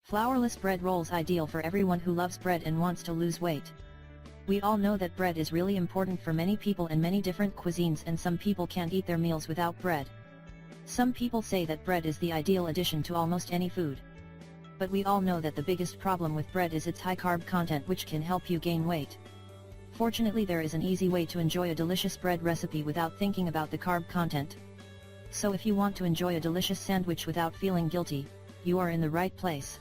Flourless bread rolls ideal for everyone who loves bread and wants to lose weight. We all know that bread is really important for many people in many different cuisines, and some people can't eat their meals without bread. Some people say that bread is the ideal addition to almost any food. But we all know that the biggest problem with bread is its high carb content, which can help you gain weight. Fortunately, there is an easy way to enjoy a delicious bread recipe without thinking about the carb content. So if you want to enjoy a delicious sandwich without feeling guilty, you are in the right place.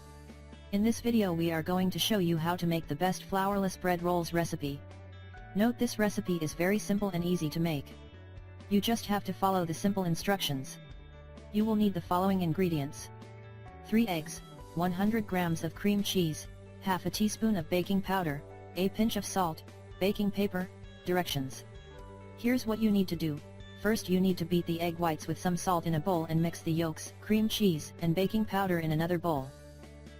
In this video we are going to show you how to make the best flourless bread rolls recipe. Note, this recipe is very simple and easy to make. You just have to follow the simple instructions. You will need the following ingredients: 3 eggs, 100 grams of cream cheese, half a teaspoon of baking powder, a pinch of salt, baking paper. Directions. Here's what you need to do. First, you need to beat the egg whites with some salt in a bowl and mix the yolks, cream cheese, and baking powder in another bowl.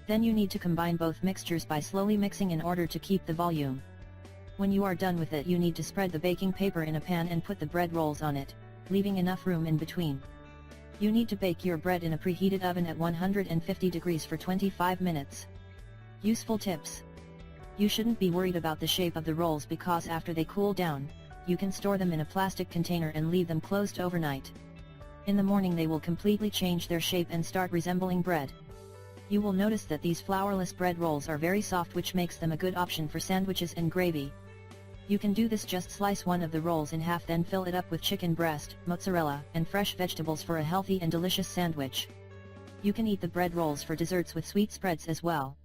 Then you need to combine both mixtures by slowly mixing in order to keep the volume. When you are done with it, you need to spread the baking paper in a pan and put the bread rolls on it, leaving enough room in between. You need to bake your bread in a preheated oven at 150 degrees for 25 minutes. Useful tips. You shouldn't be worried about the shape of the rolls, because after they cool down, you can store them in a plastic container and leave them closed overnight. In the morning they will completely change their shape and start resembling bread. You will notice that these flourless bread rolls are very soft, which makes them a good option for sandwiches and gravy. You can do this: just slice one of the rolls in half, then fill it up with chicken breast, mozzarella, and fresh vegetables for a healthy and delicious sandwich. You can eat the bread rolls for desserts with sweet spreads as well.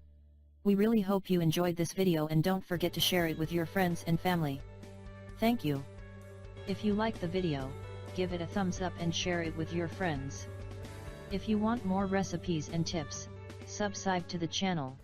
We really hope you enjoyed this video, and don't forget to share it with your friends and family. Thank you. If you like the video, give it a thumbs up and share it with your friends. If you want more recipes and tips, subscribe to the channel.